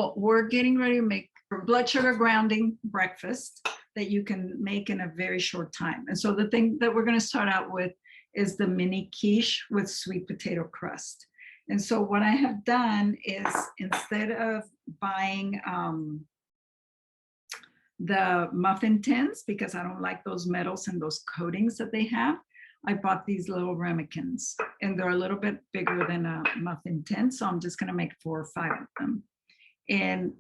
So we're getting ready to make blood sugar grounding breakfast that you can make in a very short time. And so the thing that we're going to start out with is the mini quiche with sweet potato crust. And so what I have done is, instead of buying the muffin tins, because I don't like those metals and those coatings that they have, I bought these little ramekins, and they're a little bit bigger than a muffin tin. So I'm just going to make 4 or 5 of them. And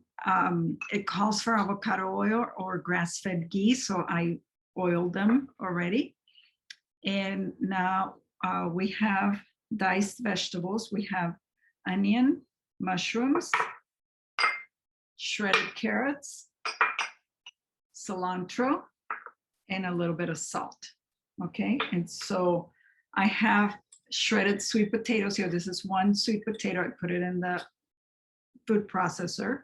it calls for avocado oil or grass-fed ghee. So I oiled them already. And now we have diced vegetables. We have onion, mushrooms, shredded carrots, cilantro, and a little bit of salt. Okay, and so I have shredded sweet potatoes here. This is 1 sweet potato. I put it in the food processor.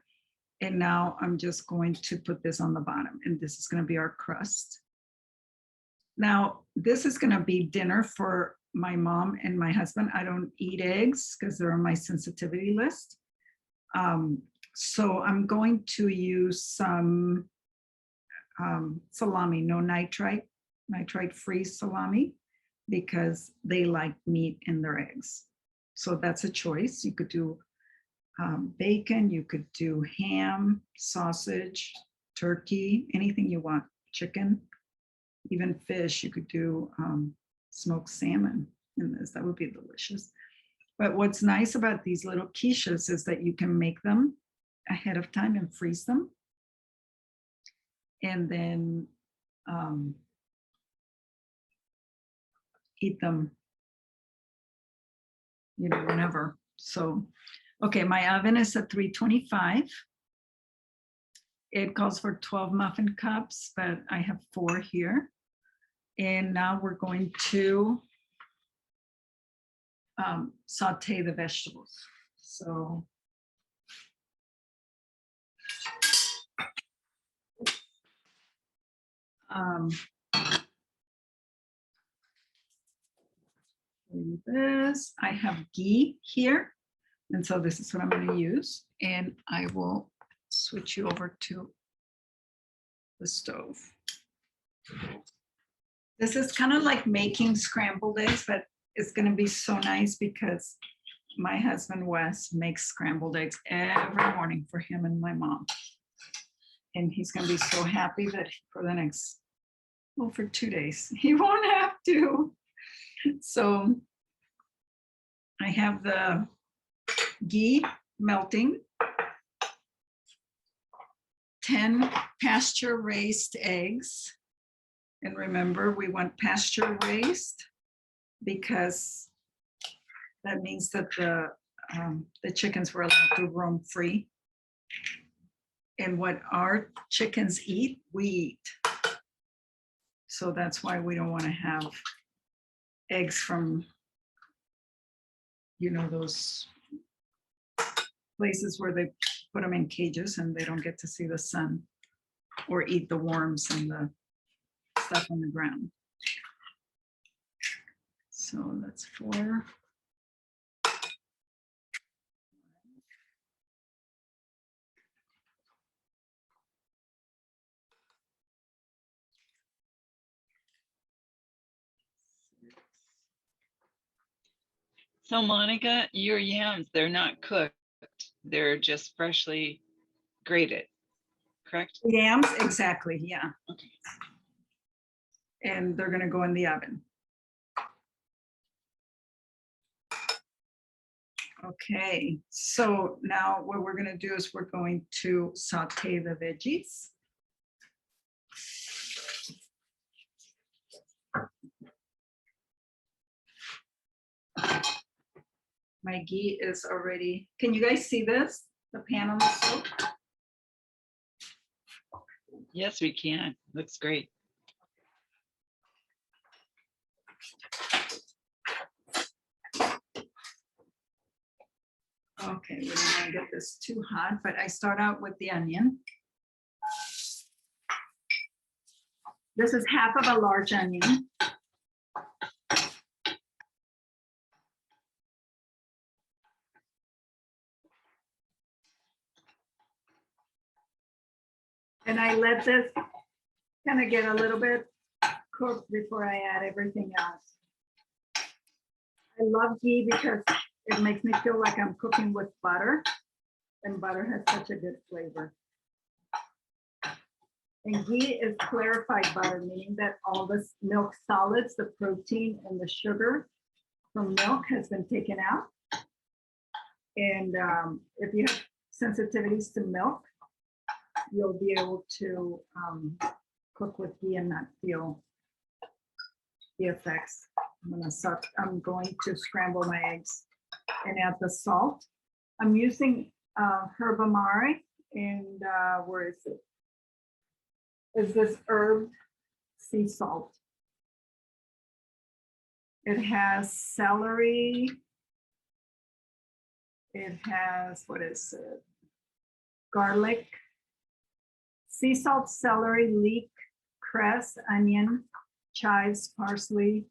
And now I'm just going to put this on the bottom, and this is going to be our crust. Now, this is going to be dinner for my mom and my husband. I don't eat eggs because they're on my sensitivity list. So I'm going to use some salami, no nitrite-free salami, because they like meat in their eggs. So that's a choice. You could do bacon, you could do ham, sausage, turkey, anything you want, chicken, even fish. You could do smoked salmon in this. That would be delicious. But what's nice about these little quiches is that you can make them ahead of time and freeze them. And then eat them, you know, whenever. So, okay, my oven is at 325. It calls for 12 muffin cups, but I have 4 here. And now we're going to saute the vegetables. So this, I have ghee here, and so this is what I'm going to use, and I will switch you over to the stove. This is kind of like making scrambled eggs, but it's going to be so nice because my husband Wes makes scrambled eggs every morning for him and my mom, and he's going to be so happy that for the next, well, for 2 days he won't have to. So I have the ghee melting, 10 pasture-raised eggs. And remember, we want pasture-raised because that means that the chickens were allowed to roam free. And what our chickens eat, we eat. So that's why we don't want to have eggs from, you know, those places where they put them in cages and they don't get to see the sun or eat the worms and the stuff on the ground. So that's 4. So Monica, your yams, they're not cooked. They're just freshly grated, correct? Yams, exactly, yeah. Okay. And they're gonna go in the oven. Okay, so now what we're gonna do is we're going to saute the veggies. My ghee is already, can you guys see this? The pan on the stove? Yes, we can. Looks great. Okay, we don't want to get this too hot, but I start out with the onion. This is half of a large onion. And I let this kind of get a little bit cooked before I add everything else. I love ghee because it makes me feel like I'm cooking with butter, and butter has such a good flavor. And ghee is clarified butter, meaning that all the milk solids, the protein and the sugar from milk has been taken out. And if you have sensitivities to milk, you'll be able to cook with ghee and not feel the effects. I'm going to scramble my eggs and add the salt. I'm using 𝗕𝗢𝗢𝗢𝗡𝗅, and where is it? Is this herb sea salt? It has celery. It has, what is it? Garlic, sea salt, celery, leek, cress, onion, chives, parsley,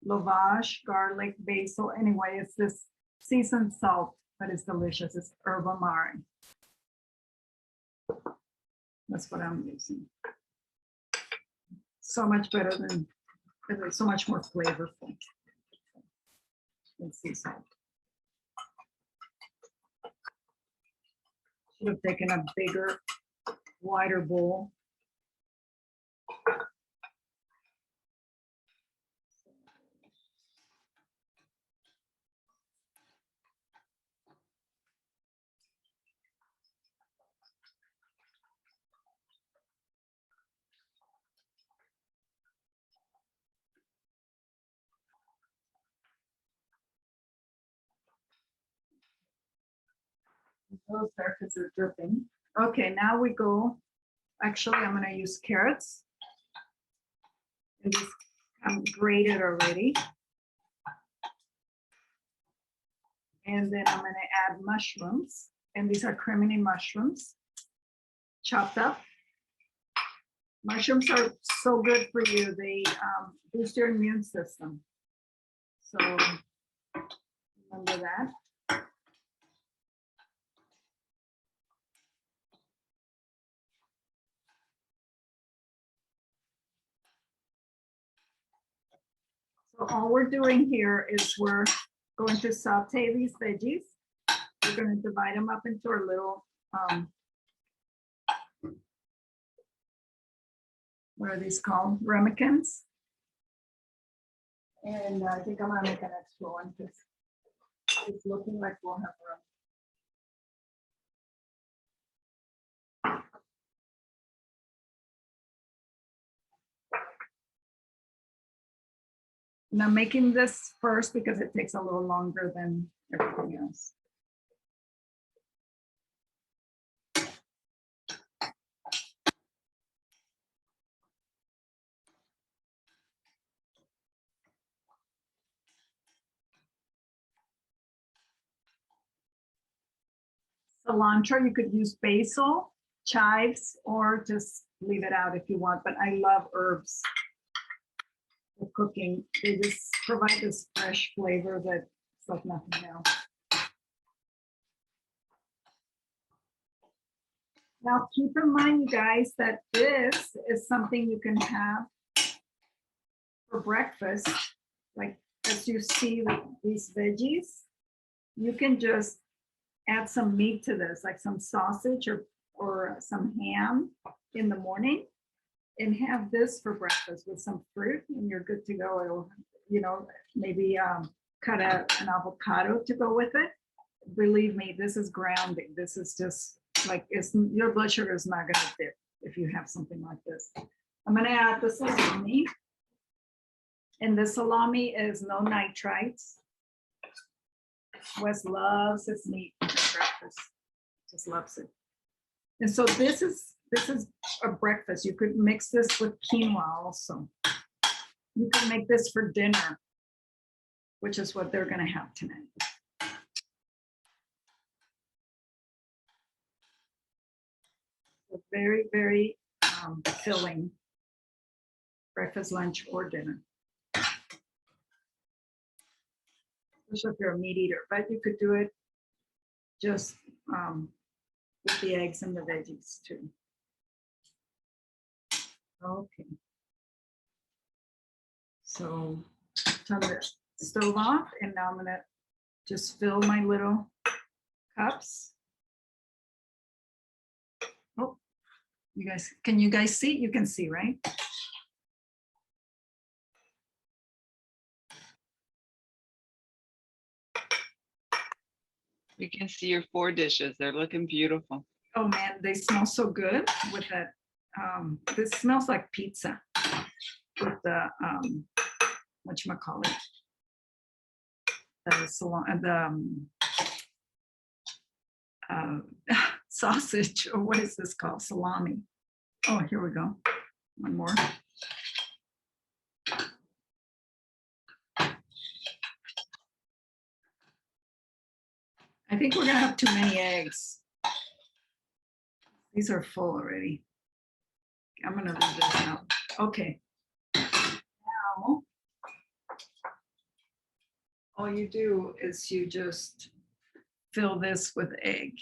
lavage, garlic, basil. Anyway, it's this seasoned salt, but it's delicious. It's 𝗕𝗢𝗢𝗢𝗡. That's what I'm using. So much better than, so much more flavorful than sea salt. Should have taken a bigger, wider bowl. Those there because they're dripping. Okay, now we go. Actually, I'm going to use carrots. And just grated already. And then I'm going to add mushrooms. And these are crimini mushrooms, chopped up. Mushrooms are so good for you. They boost your immune system. So remember that. So all we're doing here is we're going to saute these veggies. We're going to divide them up into our little, what are these called? Ramekins. And I think I'm going to make an extra one because it's looking like we'll have room. And I'm making this first because it takes a little longer than everything else. Cilantro, you could use basil, chives, or just leave it out if you want, but I love herbs for cooking. They just provide this fresh flavor that it's like nothing else. Now keep in mind, you guys, that this is something you can have for breakfast. Like as you see these veggies, you can just add some meat to this, like some sausage or some ham in the morning, and have this for breakfast with some fruit, and you're good to go. It'll, you know, maybe cut an avocado to go with it. Believe me, this is grounding. This is just like, your blood sugar is not going to dip if you have something like this. I'm going to add the salami, and the salami is no nitrites. Wes loves his meat for breakfast, just loves it. And so this is a breakfast. You could mix this with quinoa also. You can make this for dinner, which is what they're going to have tonight. So very, very filling breakfast, lunch, or dinner. Especially if you're a meat eater, but you could do it just with the eggs and the veggies too. Okay. So turn the stove off, and now I'm gonna just fill my little cups. Oh, can you guys see? You can see, right? We can see your 4 dishes. They're looking beautiful. Oh man, they smell so good with that. This smells like pizza with the whatchamacallit, the sausage, or what is this called? Salami. Oh, here we go. One more. I think we're gonna have too many eggs. These are full already. I'm gonna leave this out. Okay. Now, all you do is you just fill this with egg.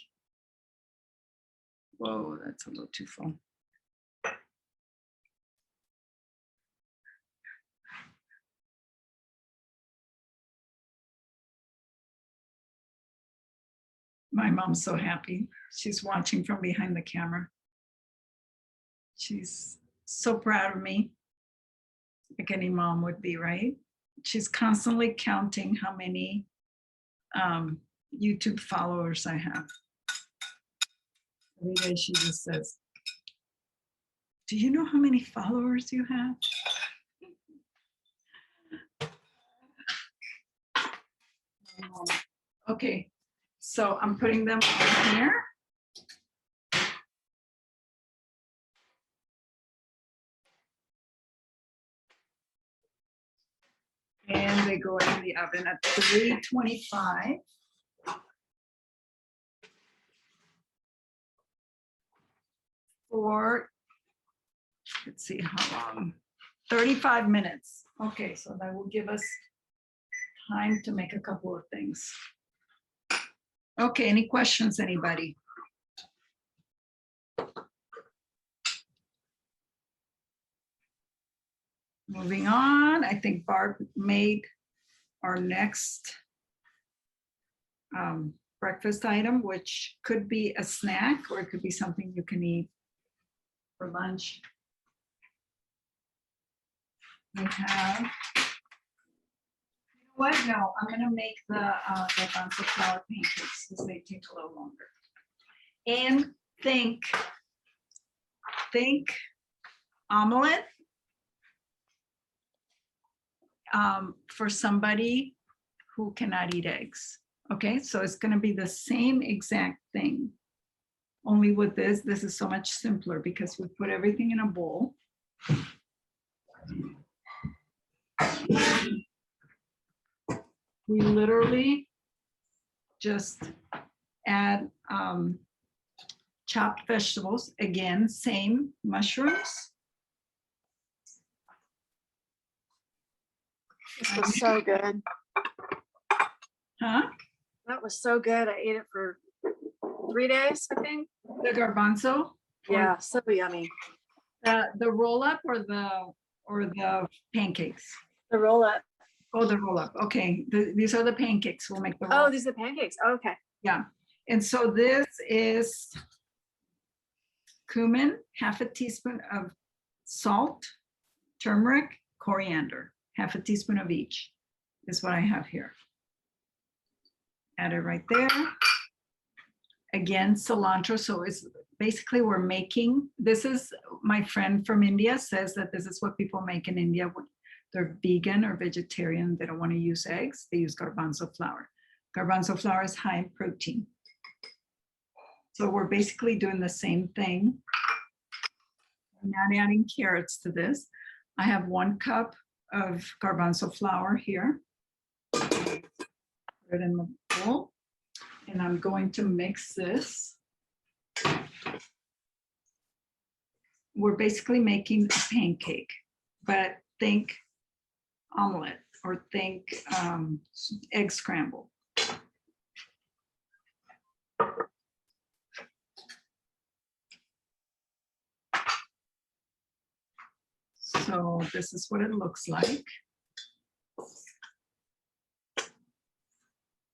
Whoa, that's a little too full. My mom's so happy. She's watching from behind the camera. She's so proud of me, like any mom would be, right? She's constantly counting how many YouTube followers I have. Every day she just says, "Do you know how many followers you have?" Okay, so I'm putting them on here. And they go in the oven at 325. For, let's see how long, 35 minutes. Okay, so that will give us time to make a couple of things. Okay, any questions, anybody? Moving on, I think Barb made our next breakfast item, which could be a snack or it could be something you can eat for lunch. We have, you know what? No, I'm gonna make the garbanzo flour pancakes because they take a little longer. And think omelet for somebody who cannot eat eggs. Okay, so it's gonna be the same exact thing. Only with this is so much simpler because we put everything in a bowl. We literally just add chopped vegetables. Again, same mushrooms. This was so good. Huh? That was so good. I ate it for 3 days, I think. The garbanzo? Yeah, so yummy. The roll up or the pancakes? The roll up. Oh, the roll up. Okay, these are the pancakes. We'll make the roll. Oh, these are pancakes. Oh, okay. Yeah, and so this is cumin, half a teaspoon of salt, turmeric, coriander, half a teaspoon of each is what I have here. Add it right there. Again, cilantro. So it's basically we're making, this is, my friend from India says that this is what people make in India when they're vegan or vegetarian. They don't want to use eggs. They use garbanzo flour. Garbanzo flour is high in protein. So we're basically doing the same thing. I'm not adding carrots to this. I have 1 cup of garbanzo flour here. Put it in the bowl. And I'm going to mix this. We're basically making a pancake, but think omelet or think egg scramble. So this is what it looks like.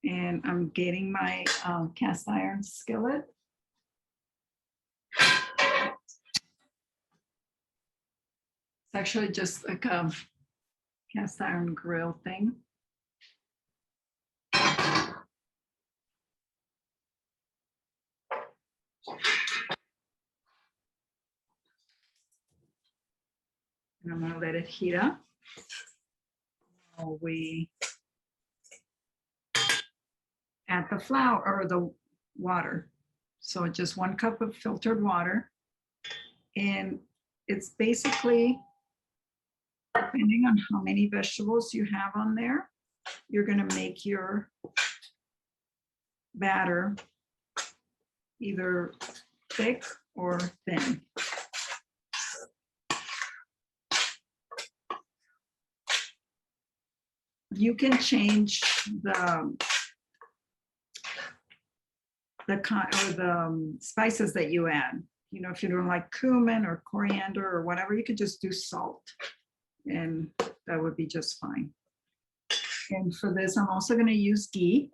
And I'm getting my cast iron skillet. It's actually just like a cast iron grill thing. And I'm gonna let it heat up. While we add the flour or the water. So just 1 cup of filtered water. And it's basically, depending on how many vegetables you have on there, you're gonna make your batter either thick or thin. You can change the spices that you add. You know, if you don't like cumin or coriander or whatever, you could just do salt, and that would be just fine. And for this, I'm also going to use ghee.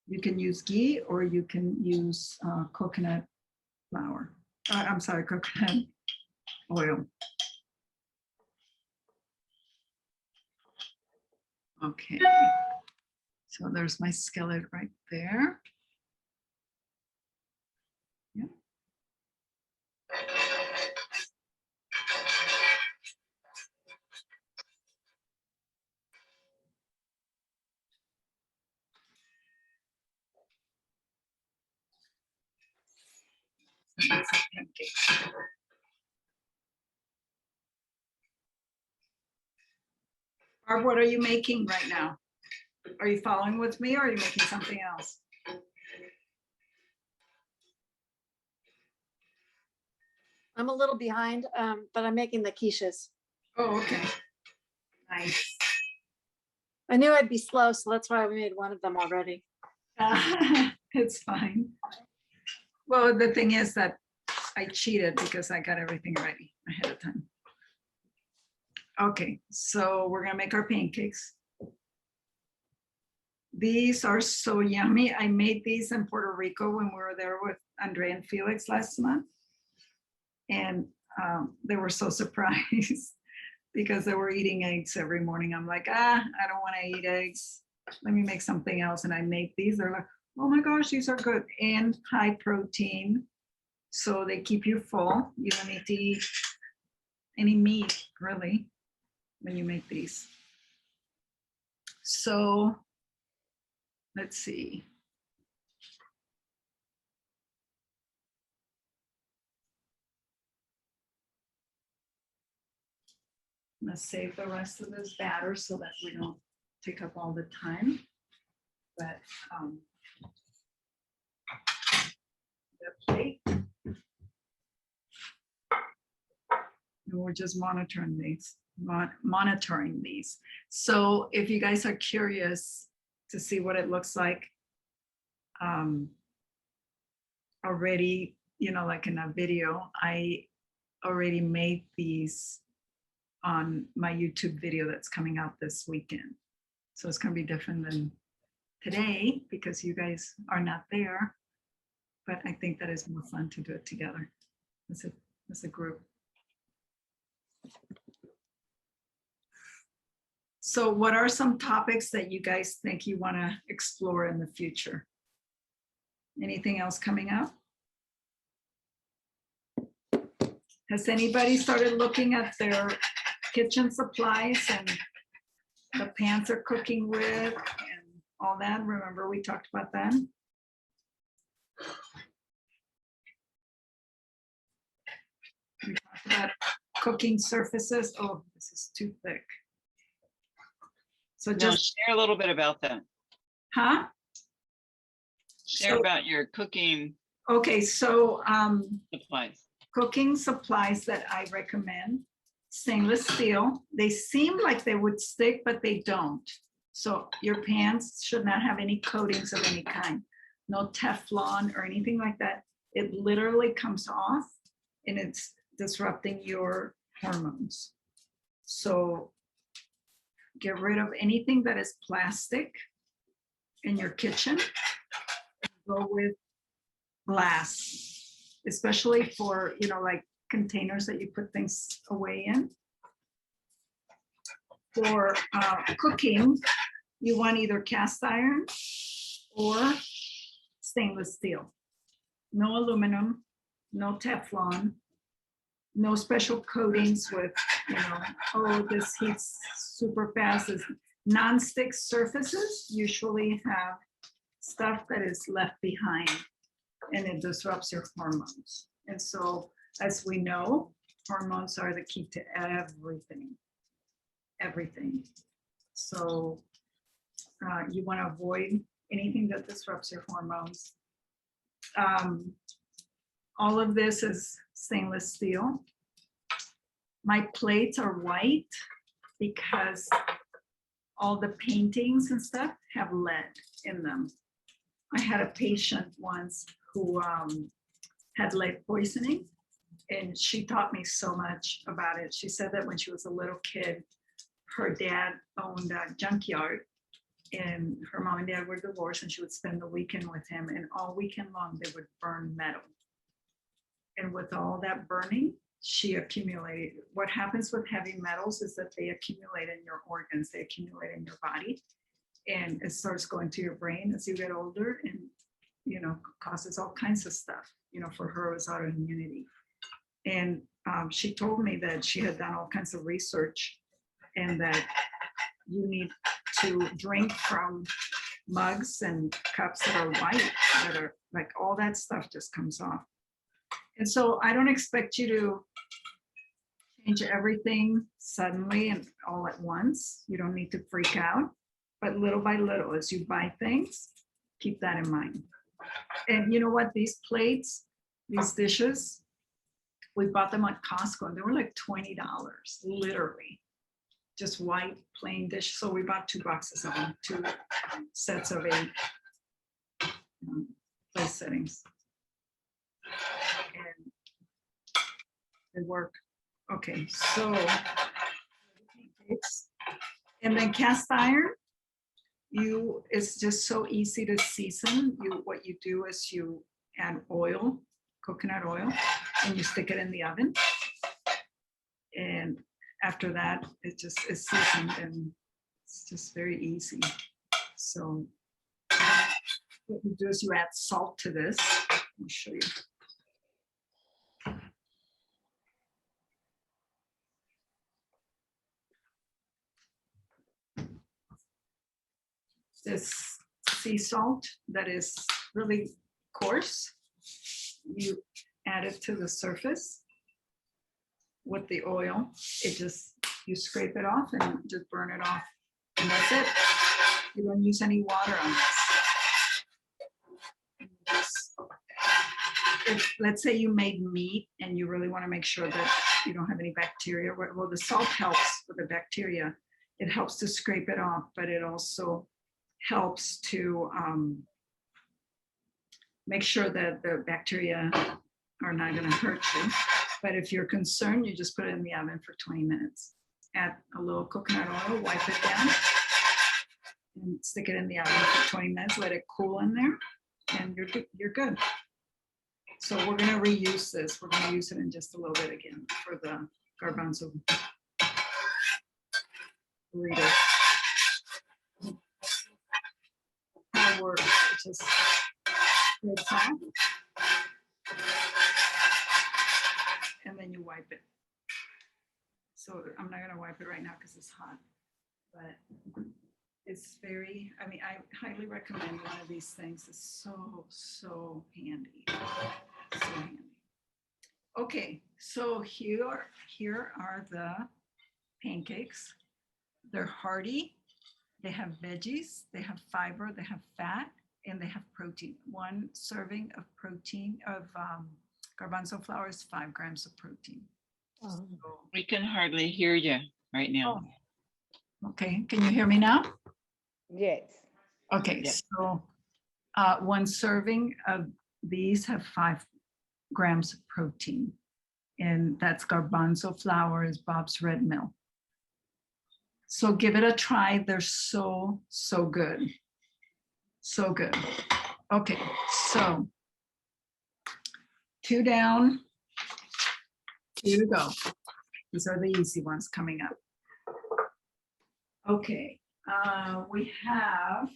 You can use ghee or you can use coconut flour. I'm sorry, coconut oil. Okay, so there's my skillet right there. Yeah. Barb, what are you making right now? Are you following with me or are you making something else? I'm a little behind, but I'm making the quiches. Oh, okay. Nice. I knew I'd be slow, so that's why we made one of them already. It's fine. Well, the thing is that I cheated because I got everything ready ahead of time. Okay, so we're gonna make our pancakes. These are so yummy. I made these in Puerto Rico when we were there with Andrea and Felix last month. And they were so surprised because they were eating eggs every morning. I'm like, I don't want to eat eggs. Let me make something else. And I make these. They're like, oh my gosh, these are good and high protein. So they keep you full. You don't need to eat any meat, really, when you make these. So let's see. I'm gonna save the rest of this batter so that we don't take up all the time. But the plate. And we're just monitoring these. So if you guys are curious to see what it looks like already, you know, like in a video, I already made these on my YouTube video that's coming out this weekend. So it's gonna be different than today because you guys are not there, but I think that is more fun to do it together as a group. So what are some topics that you guys think you want to explore in the future? Anything else coming up? Has anybody started looking at their kitchen supplies and the pans they're cooking with and all that? Remember we talked about that? We talked about cooking surfaces. Oh, this is too thick. So just share a little bit about that. Huh? Share about your cooking. Okay, so supplies. Cooking supplies that I recommend. Stainless steel. They seem like they would stick, but they don't. So your pans should not have any coatings of any kind. No Teflon or anything like that. It literally comes off and it's disrupting your hormones. So get rid of anything that is plastic in your kitchen. Go with glass, especially for, like containers that you put things away in. For cooking, you want either cast iron or stainless steel. No aluminum, no Teflon, no special coatings with, oh, this heats super fast. Non-stick surfaces usually have stuff that is left behind and it disrupts your hormones. And so, as we know, hormones are the key to everything. So you want to avoid anything that disrupts your hormones. All of this is stainless steel. My plates are white because all the paintings and stuff have lead in them. I had a patient once who had lead poisoning, and she taught me so much about it. She said that when she was a little kid, her dad owned a junkyard, and her mom and dad were divorced, and she would spend the weekend with him, and all weekend long they would burn metal. And with all that burning, she accumulated. What happens with heavy metals is that they accumulate in your organs, they accumulate in your body, and it starts going to your brain as you get older, and causes all kinds of stuff. For her, it was autoimmunity. And she told me that she had done all kinds of research, and that you need to drink from mugs and cups that are white, that are like, all that stuff just comes off. And so I don't expect you to change everything suddenly and all at once. You don't need to freak out, but little by little, as you buy things, keep that in mind. And you know what? These plates, these dishes, we bought them at Costco and they were like $20, literally. Just white plain dish. So we bought 2 boxes of them, 2 sets of 8 place settings. And they work. Okay, so and then cast iron, it's just so easy to season. What you do is you add oil, coconut oil, and you stick it in the oven. And after that, it just is seasoned, and it's just very easy. So what you do is you add salt to this. Let me show you. This sea salt that is really coarse, you add it to the surface with the oil. You scrape it off and just burn it off, and that's it. You don't use any water on this. If, let's say you made meat and you really want to make sure that you don't have any bacteria, well, the salt helps with the bacteria. It helps to scrape it off, but it also helps to make sure that the bacteria are not going to hurt you. But if you're concerned, you just put it in the oven for 20 minutes. Add a little coconut oil, wipe it down, and stick it in the oven for 20 minutes. Let it cool in there, and you're good. So we're going to reuse this. We're going to use it in just a little bit again for the garbanzo burrito. That works. Just spread salt, and then you wipe it. So I'm not going to wipe it right now because it's hot, but it's very, I highly recommend one of these things. It's so handy. So handy. Okay, so here are the pancakes. They're hearty. They have veggies, they have fiber, they have fat, and they have protein. 1 serving of protein of garbanzo flour is 5 grams of protein. So, We can hardly hear you right now. oh, okay, can you hear me now? Yes. Okay, Yeah. so 1 serving of these have 5 grams of protein. And that's garbanzo flour is Bob's red mill. So give it a try. They're so, so good. So good. Okay, so 2 down, 2 to go. These are the easy ones coming up. Okay, we have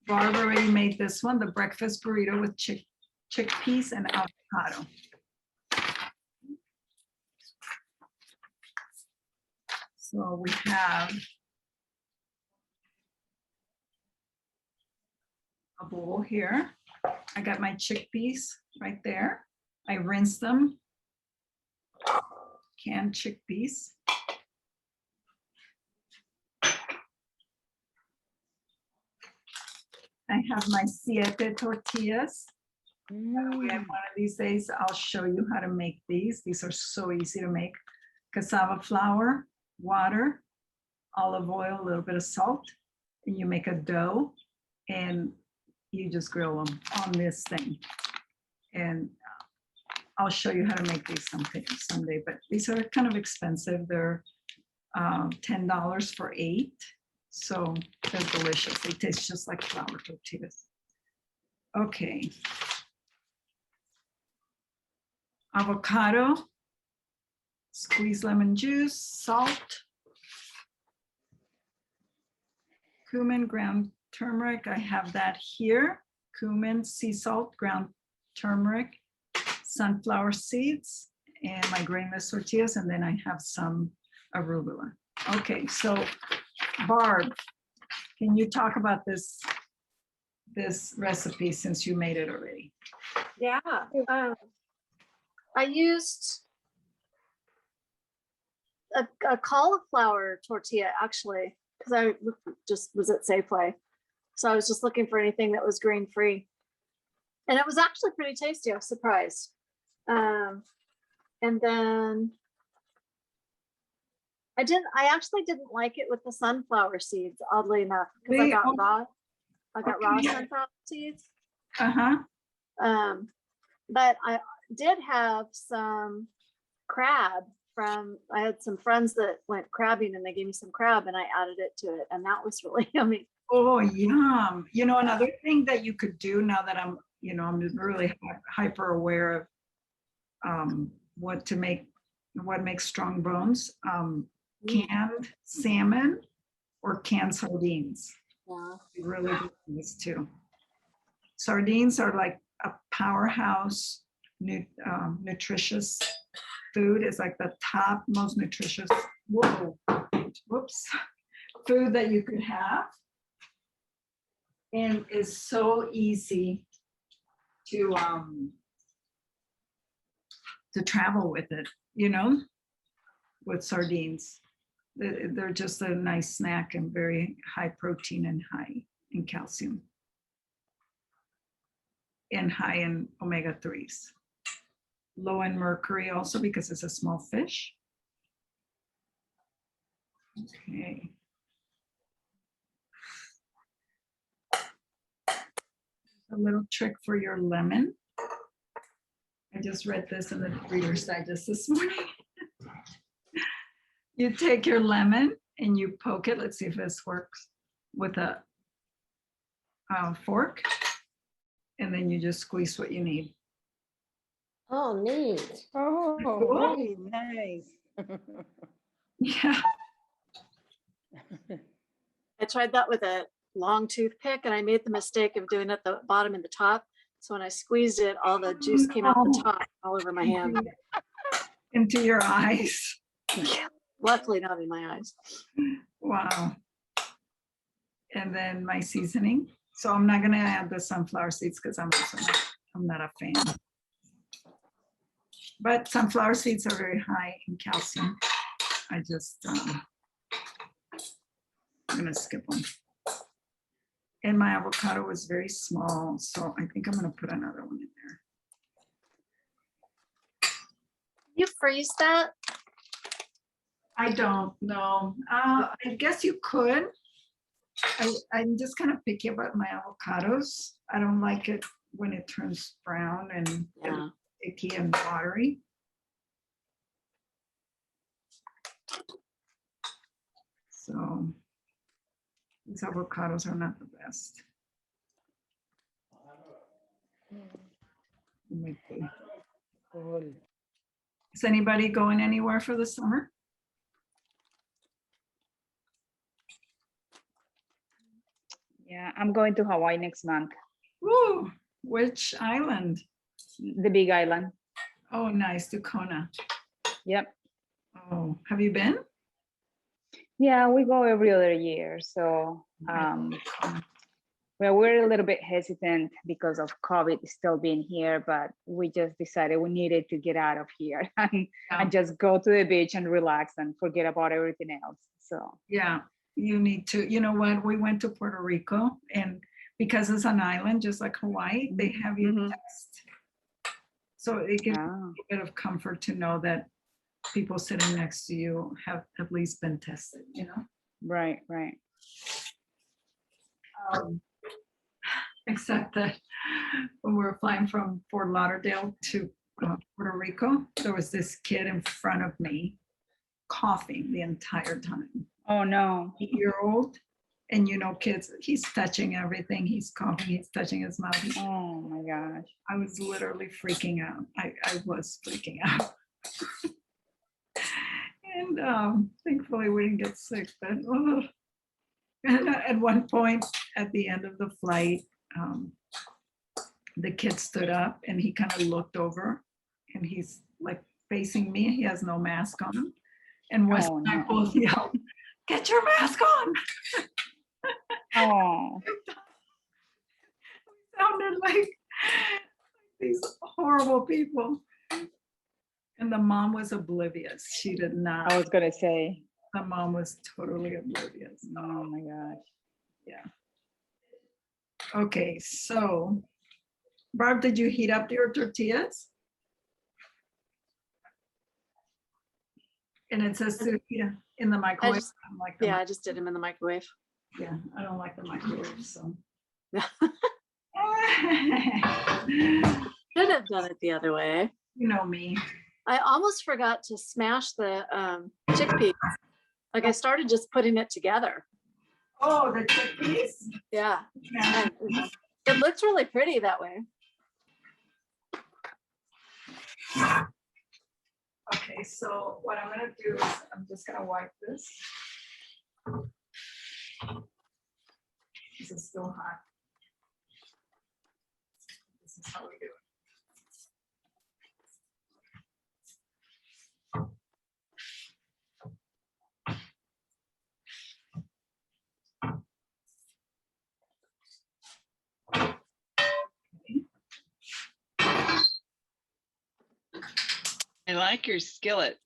Barb already made this one, the breakfast burrito with chickpeas and avocado. So we have a bowl here. I got my chickpeas right there. I rinsed them. Canned chickpeas. I have my 7 tortillas. We have one of these days, I'll show you how to make these. These are so easy to make. Cassava flour, water, olive oil, a little bit of salt, and you make a dough and you just grill them on this thing. And I'll show you how to make these someday, but these are kind of expensive. They're $10 for 8. So they're delicious. They taste just like flour tortillas. Okay. Avocado, squeeze lemon juice, salt, cumin, ground turmeric. I have that here. Cumin, sea salt, ground turmeric, sunflower seeds, and my grainless tortillas. And then I have some arugula. Okay, so Barb, can you talk about this recipe since you made it already? Yeah. I used a cauliflower tortilla actually, because I just was at Safeway. So I was just looking for anything that was grain free. And it was actually pretty tasty. I was surprised. And then I actually didn't like it with the sunflower seeds, oddly enough, because I got raw sunflower seeds. Uh-huh. But I did have some crab I had some friends that went crabbing and they gave me some crab and I added it to it. And that was really yummy. Oh, yum. You know, another thing that you could do now that I'm really hyper aware of what makes strong bones, canned salmon or canned sardines. Yeah. Really good things too. Sardines are like a powerhouse nutritious food. It's like the top most nutritious food that you could have, and is so easy to travel with it, with sardines. They're just a nice snack and very high protein and high in calcium and high in omega-3s. Low in mercury also because it's a small fish. Okay. A little trick for your lemon. I just read this in the Reader's Digest this morning. You take your lemon and you poke it. Let's see if this works with a fork. And then you just squeeze what you need. Oh, neat. Oh, Cool. very nice. Yeah. I tried that with a long toothpick and I made the mistake of doing it at the bottom and the top. So when I squeezed it, all the juice came out the top all over my hand. Into your eyes. Luckily not in my eyes. Wow. And then my seasoning. So I'm not gonna add the sunflower seeds because I'm not a fan. But sunflower seeds are very high in calcium. I just, I'm gonna skip them. And my avocado was very small, so I think I'm gonna put another one in there. You freeze that? I don't know. I guess you could. I'm just kind of picky about my avocados. I don't like it when it turns brown and Yeah. icky and watery. So these avocados are not the best. Let me see. Is anybody going anywhere for the summer? Yeah, I'm going to Hawaii next month, Woo! Which island? the Big Island. Oh, nice, to Kona. Yep. Oh, have you been? Yeah, we go every other year. So well, we're a little bit hesitant because of COVID still being here, but we just decided we needed to get out of here and just go to the beach and relax and forget about everything else. So Yeah, you need to. You know what? We went to Puerto Rico, and because it's an island, just like Hawaii, they have you test. So it gives ah, a bit of comfort to know that people sitting next to you have at least been tested, you know? right. Except that when we were flying from Fort Lauderdale to Puerto Rico, there was this kid in front of me coughing the entire time. Oh no. 8-year-old, and you know, kids, he's touching everything. He's coughing, he's touching his mouth. Oh my gosh. I was literally freaking out. I was freaking out. And thankfully we didn't get sick, but and at one point at the end of the flight, the kid stood up and he kind of looked over and he's like facing me. He has no mask on. And Wes Oh, and I no. both yelled, "Get your mask on!" Oh, Sounded like these horrible people. And the mom was oblivious. She did not. I was gonna say. The mom was totally oblivious. Oh my gosh. Yeah. Okay, so Barb, did you heat up your tortillas? And it says to heat in the microwave. just- I don't like the Yeah, I just did them in the microwave. Yeah, I don't like the microwave, so. Should have done it the other way. You know me. I almost forgot to smash the chickpeas. Like I started just putting it together. Oh, the chickpeas? Yeah. Yeah. And it looks really pretty that way. Okay, so what I'm gonna do is I'm just gonna wipe this. This is still hot. This is how we do it. I like your skillet.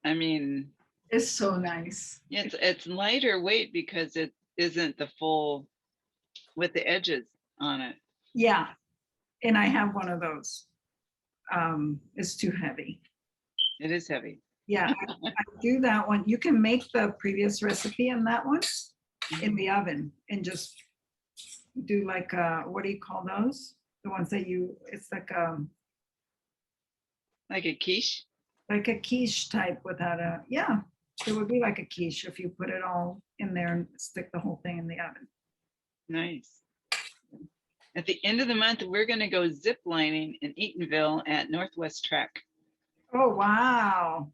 I mean, It's so nice. yeah, it's lighter weight because it isn't the full with the edges on it. Yeah, and I have one of those. It's too heavy. It is heavy. Yeah, I do that one. You can make the previous recipe in that one in the oven and just do like, what do you call those? The ones that it's Like a quiche. like a quiche type without yeah, it would be like a quiche if you put it all in there and stick the whole thing in the oven. Nice. At the end of the month, we're going to go zip lining in Eatonville at Northwest Track. Oh, wow.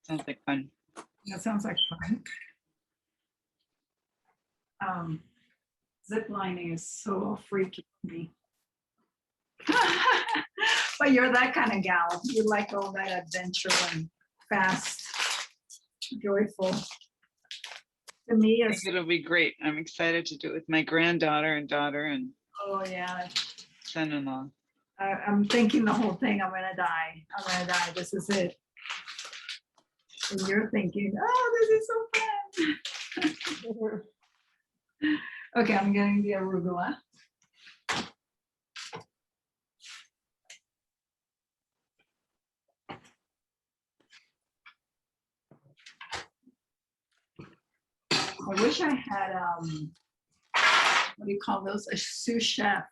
Sounds like fun. That sounds like fun. Zip lining is so freaky to me. But you're that kind of gal. You like all that adventure and fast, joyful. To me, I it's, think it'll be great. I'm excited to do it with my granddaughter and daughter and oh yeah. son-in-law. I'm thinking the whole thing, I'm gonna die. I'm gonna die. This is it. And you're thinking, oh, this is so fun. Okay, I'm getting the arugula. I wish I had, what do you call those? A sous chef.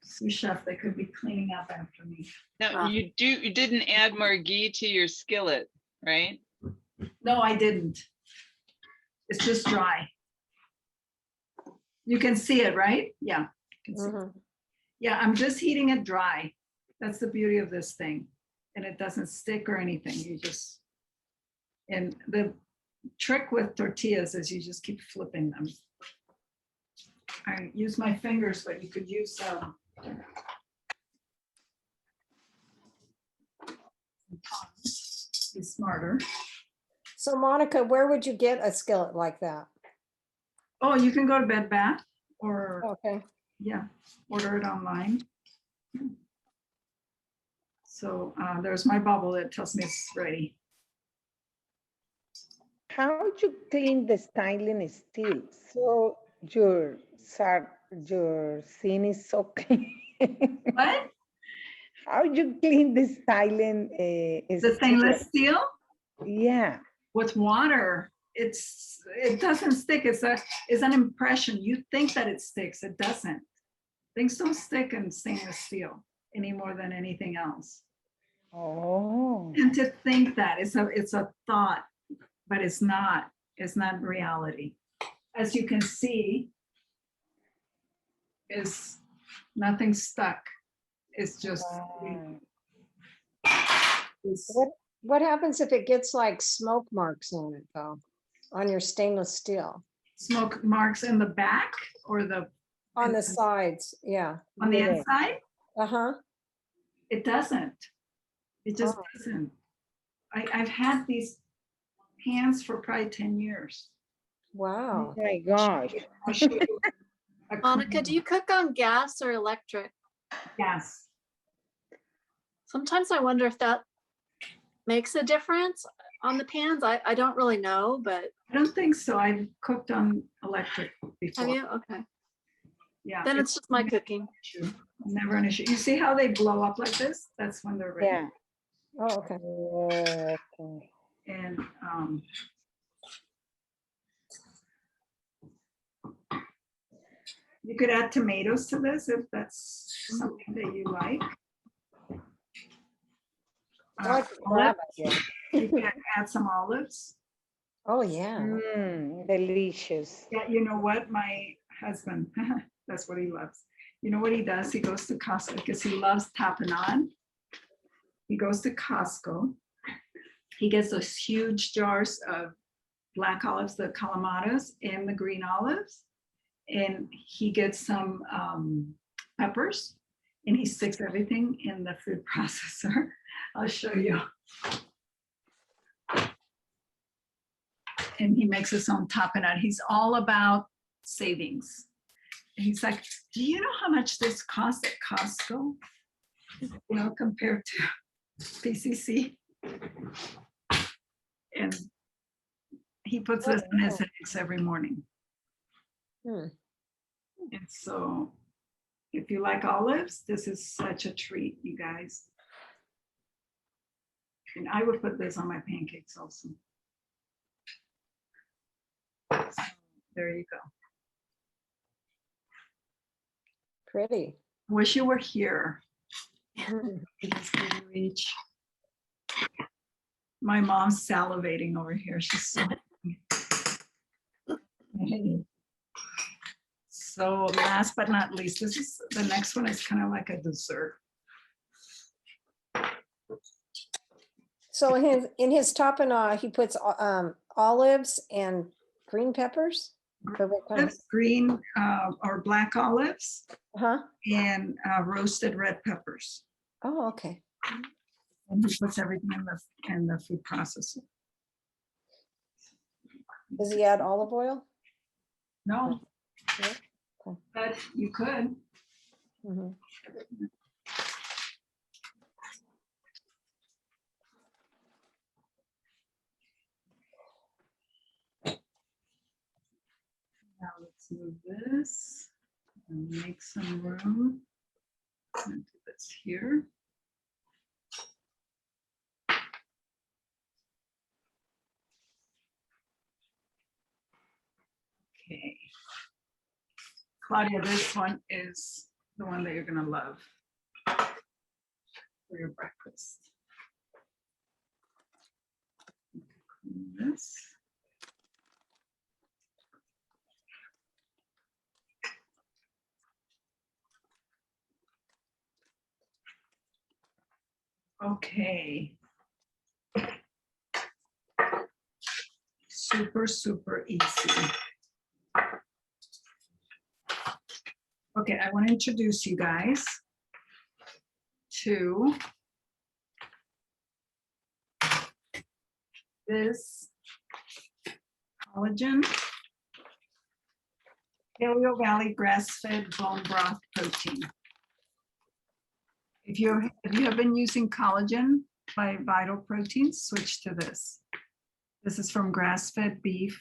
Sous chef that could be cleaning up after me. Now, you didn't add more ghee to your skillet, right? No, I didn't. It's just dry. You can see it, right? Yeah. You can see it. Mhm. Yeah, I'm just heating it dry. That's the beauty of this thing. And it doesn't stick or anything. You just, and the trick with tortillas is you just keep flipping them. I use my fingers, but you could use be smarter. So Monica, where would you get a skillet like that? Oh, you can go to Bed Bath or Okay. yeah, order it online. So there's my bubble that tells me it's ready. How would you clean the styling steel? So your scene is so clean. What? How you clean the styling? The stainless steel Yeah. with water. It doesn't stick. It's an impression. You think that it sticks. It doesn't. Things don't stick in stainless steel any more than anything else. Oh. And to think that it's a thought, but it's not reality. As you can see, is nothing stuck. It's just Wow. it's- What happens if it gets like smoke marks on it though? On your stainless steel? smoke marks in the back or On the sides, yeah. on the Yeah. inside. Uh-huh. It doesn't. It just Oh. doesn't. I've had these pans for probably 10 years. Wow. Oh my gosh. I'll show you a Monica, do you cook on gas or electric? Yes. Sometimes I wonder if that makes a difference on the pans. I don't really know, but I don't think so. I've cooked on electric before. have you? Okay. Yeah. Then it's just my cooking. issue. Never an issue. You see how they blow up like this? That's when they're ready. Yeah. Oh, okay. Oh, okay. And you could add tomatoes to this if that's something that you like. I like the crab idea. You can add some olives. Oh, yeah. Delicious. Yeah, you know what? My husband, that's what he loves. You know what he does? He goes to Costco because he loves 𝗕𝗢𝗢𝗏. He goes to Costco. He gets those huge jars of black olives, the calamatas, and the green olives. And he gets some peppers and he sticks everything in the food processor. I'll show you. And he makes his own tapenade. He's all about savings. He's like, do you know how much this costs at Costco? You know, compared to PCC. And he puts this in his eggs every morning. Hmm. And so if you like olives, this is such a treat, you guys. And I would put this on my pancakes also. So there you go. Pretty. Wish you were here. Mm. Just didn't reach. My mom's salivating over here. She's so happy. So last but not least, this is the next one is kind of like a dessert. So in his tapenade, he puts olives and green peppers? Or what kind of- Green or black olives Huh? and roasted red peppers. Oh, okay. And he puts everything in the food processor. Does he add olive oil? No. Yeah, okay. But you could. Mhm. Now let's move this and make some room. And do this here. Claudia, this one is the one that you're gonna love for your breakfast. This. Okay. Super, super easy. Okay, I want to introduce you guys to this collagen 𝗘𝗟𝗢𝗢𝗞 grass-fed bone broth protein. If you have been using collagen by Vital Proteins, switch to this. This is from grass-fed beef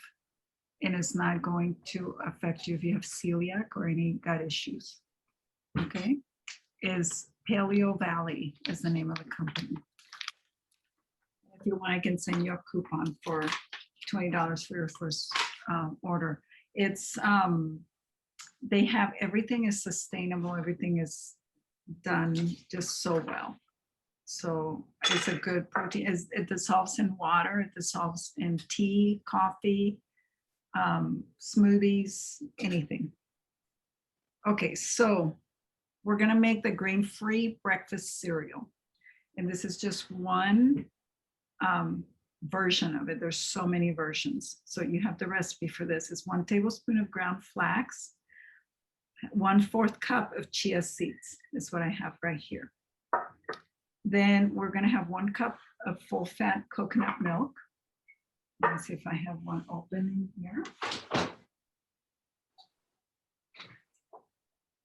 and it's not going to affect you if you have celiac or any gut issues. Okay, is Paleo Valley is the name of the company. If you want, I can send you a coupon for $20 for your first order. It's they have everything is sustainable, everything is done just so well. So it's a good protein. It dissolves in water, it dissolves in tea, coffee, smoothies, anything. Okay, so we're gonna make the grain-free breakfast cereal. And this is just one version of it. There's so many versions. So you have the recipe for this. It's 1 tablespoon of ground flax, 1/4 cup of chia seeds is what I have right here. Then we're gonna have 1 cup of full-fat coconut milk. Let me see if I have one open in here.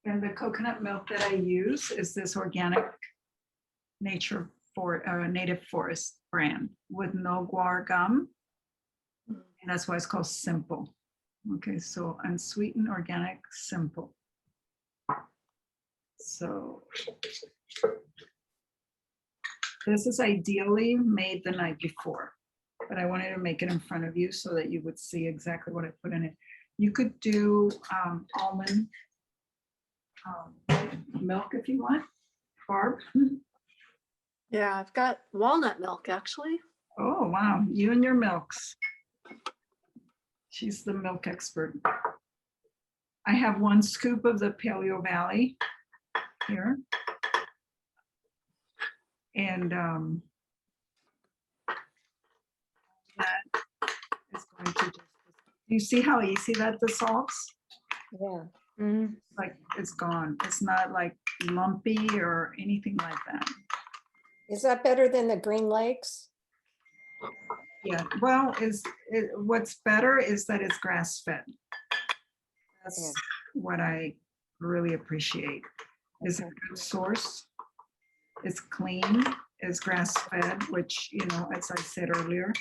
And the coconut milk that I use is this organic native forest brand with no guar gum. And that's why it's called simple. Okay, so unsweetened, organic, simple. So this is ideally made the night before, but I wanted to make it in front of you so that you would see exactly what I put in it. You could do almond milk if you want, Barb. Yeah, I've got walnut milk actually. Oh, wow, you and your milks. She's the milk expert. I have 1 scoop of the Paleo Valley here. And that is going to just, you see how easy that dissolves? Yeah. Like it's gone. It's not like lumpy or anything like that. Is that better than the Green Lakes? Yeah, well, what's better is that it's grass-fed. That's Yeah. what I really appreciate. It's a Okay. good source. It's clean, it's grass-fed, which, you know, as I said earlier,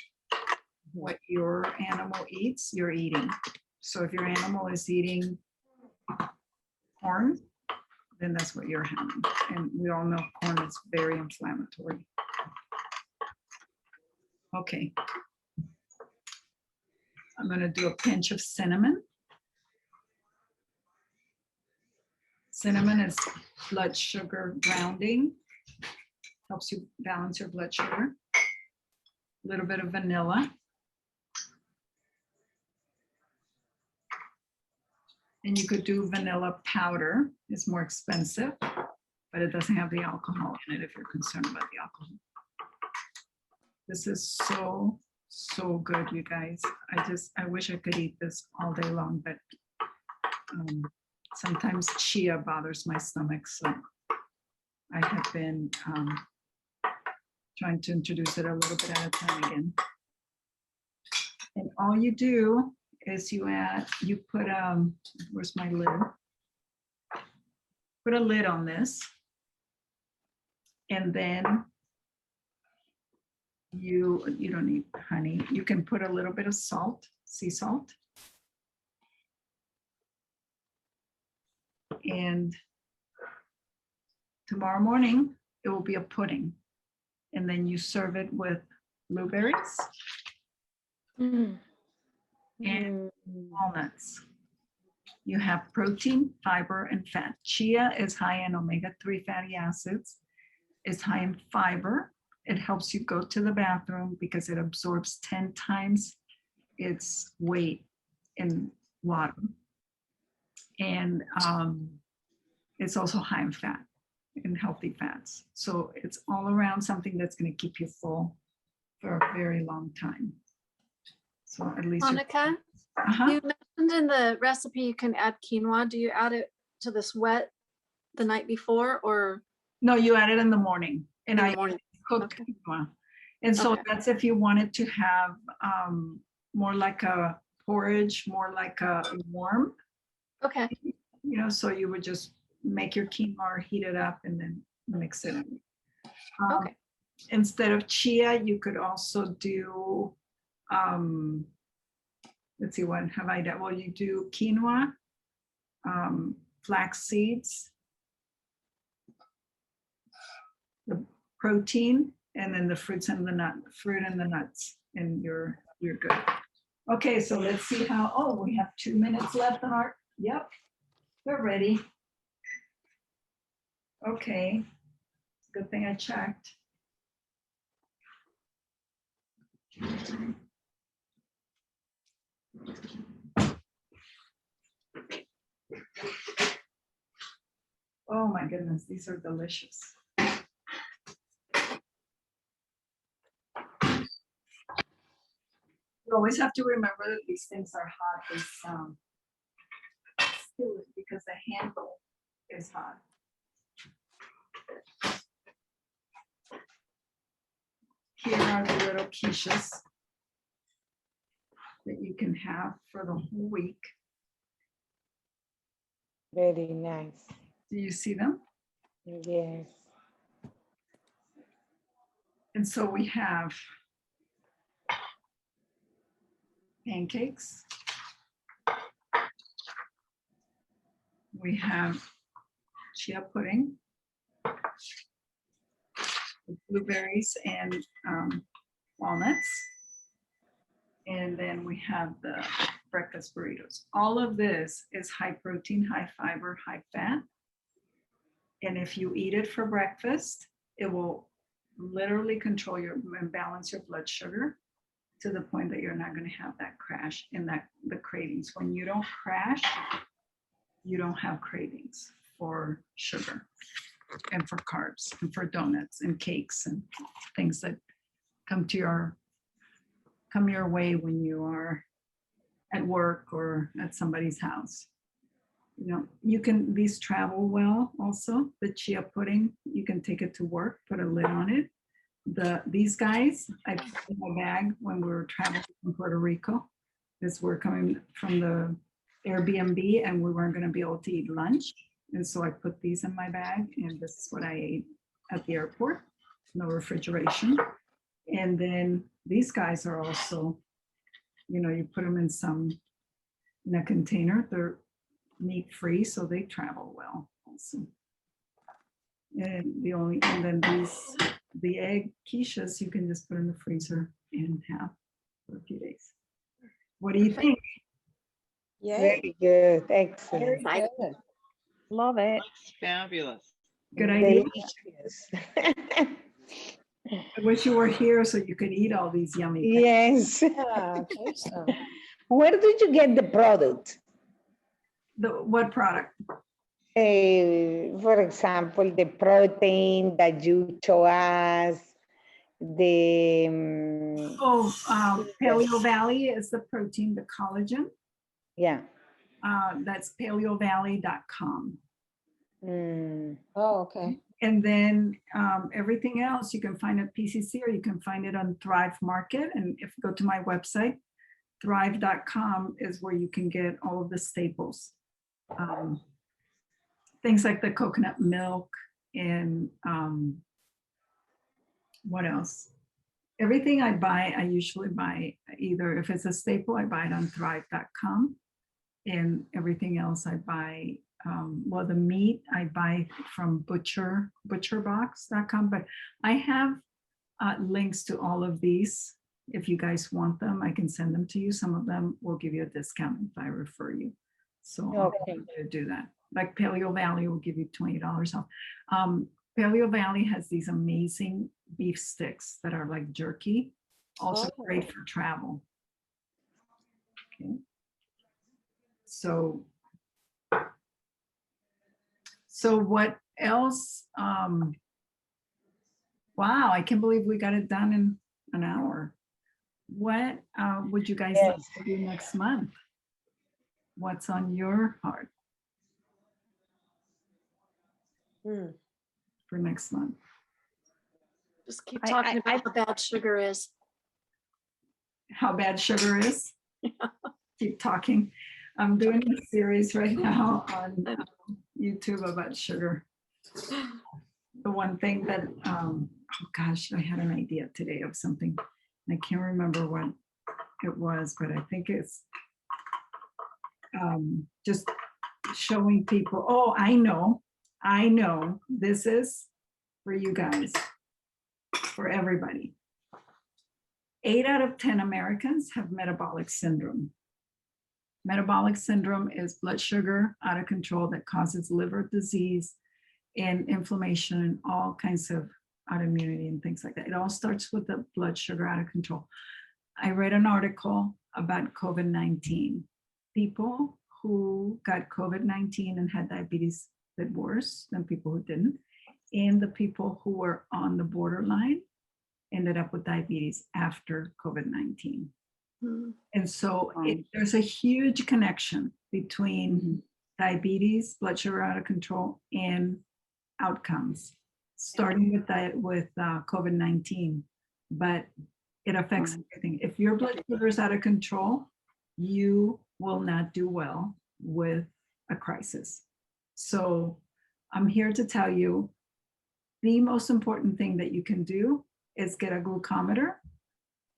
what your animal eats, you're eating. So if your animal is eating corn, then that's what you're having. And we all know corn is very inflammatory. Okay. I'm going to do a pinch of cinnamon. Cinnamon is blood sugar grounding. Helps you balance your blood sugar. A little bit of vanilla. And you could do vanilla powder. It's more expensive, but it doesn't have the alcohol in it if you're concerned about the alcohol. This is so, so good, you guys. I wish I could eat this all day long, but sometimes chia bothers my stomach, so I have been trying to introduce it a little bit at a time again. And all you do is you put, where's my lid? Put a lid on this. And then you don't need honey. You can put a little bit of salt, sea salt. And tomorrow morning, it will be a pudding. And then you serve it with blueberries and walnuts. You have protein, fiber, and fat. Chia is high in omega-3 fatty acids. It's high in fiber. It helps you go to the bathroom because it absorbs 10 times its weight in water. And it's also high in fat, in healthy fats. So it's all around something that's going to keep you full for a very long time. So at least Monica, you mentioned in the recipe you can add quinoa. Do you add it to this wet the night before or? no, you add it in the morning, and in the I morning? cook Okay. quinoa. And so Okay. that's if you wanted to have more like a porridge, more like a warm, Okay, you know, so you would just make your quinoa or heat it up and then mix it in. okay. Instead of chia, you could also do, let's see, what have I done? Well, you do quinoa, flax seeds, the protein, and then the fruit and the nuts, and you're good. Okay, so let's see how, oh, we have 2 minutes left on our, yep, we're ready. Okay, good thing I checked. Oh my goodness, these are delicious. You always have to remember that these things are hot because the handle is hot. Here are the little quiches that you can have for the whole week. Very nice. Do you see them? Yes. And so we have pancakes. We have chia pudding, with blueberries and walnuts. And then we have the breakfast burritos. All of this is high protein, high fiber, high fat. And if you eat it for breakfast, it will literally control your and balance your blood sugar to the point that you're not going to have that crash in the cravings. When you don't crash, you don't have cravings for sugar and for carbs and for donuts and cakes and things that come your way when you are at work or at somebody's house. You know, these travel well also. The chia pudding, you can take it to work, put a lid on it. These guys, I put in my bag when we were traveling from Puerto Rico, as we're coming from the Airbnb and we weren't going to be able to eat lunch. And so I put these in my bag, and this is what I ate at the airport. No refrigeration. And then these guys are also, you know, you put them in a container. They're meat free, so they travel well also. And then the egg quiches, you can just put in the freezer and have for a few days. What do you think? Yay. Very good. Excellent. Very good. Love it. Looks fabulous. Good idea. Delicious. I wish you were here so you could eat all these yummy things. Yes. Yeah, okay, so. Where did you get the product? What product? For example, the protein that you show us, the Paleo Valley is the protein, the collagen. yeah. That's 𝗘𝗕𝗢𝗢𝗞.com. Oh, okay. And then everything else you can find at PCC, or you can find it on Thrive Market. And if you go to my website, thrive.com is where you can get all of the staples. Things like the coconut milk and what else? Everything I buy, I usually buy either, if it's a staple, I buy it on thrive.com. And everything else I buy, well, the meat I buy from butcherbox.com, but I have links to all of these. If you guys want them, I can send them to you. Some of them will give you a discount if I refer you. So I'll Okay. to do that. Like Paleo Valley will give you $20 off. Paleo Valley has these amazing beef sticks that are like jerky, also Oh. great for travel. Okay. So what else? Wow, I can't believe we got it done in an hour. What would you guys like Yes. to do next month? What's on your heart Hmm. for next month? Just keep I- talking I- about how bad sugar is. How bad sugar is? Keep talking. I'm doing a series right now on YouTube about sugar. The one thing that, oh gosh, I had an idea today of something. I can't remember what it was, but I think it's just showing people, oh, I know, this is for you guys, for everybody. 8 out of 10 Americans have metabolic syndrome. Metabolic syndrome is blood sugar out of control that causes liver disease and inflammation and all kinds of autoimmunity and things like that. It all starts with the blood sugar out of control. I read an article about COVID-19. People who got COVID-19 and had diabetes did worse than people who didn't. And the people who were on the borderline ended up with diabetes after COVID-19. Mm. And so there's a huge connection between diabetes, blood sugar out of control, and outcomes, starting with COVID-19, but it affects everything. If your blood sugar is out of control, you will not do well with a crisis. So I'm here to tell you the most important thing that you can do is get a glucometer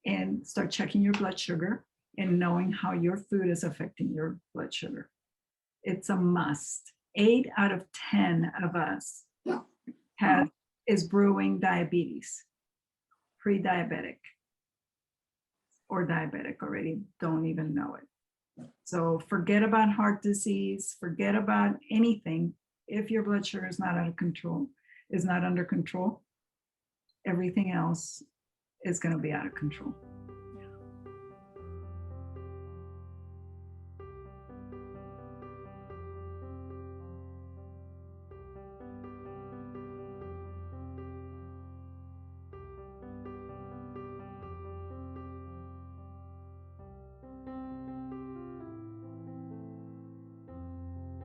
and start checking your blood sugar and knowing how your food is affecting your blood sugar. It's a must. 8 out of 10 of us is brewing diabetes, pre-diabetic or diabetic already, don't even know it. So forget about heart disease, forget about anything. If your blood sugar is not out of control, is not under control, everything else is going to be out of control.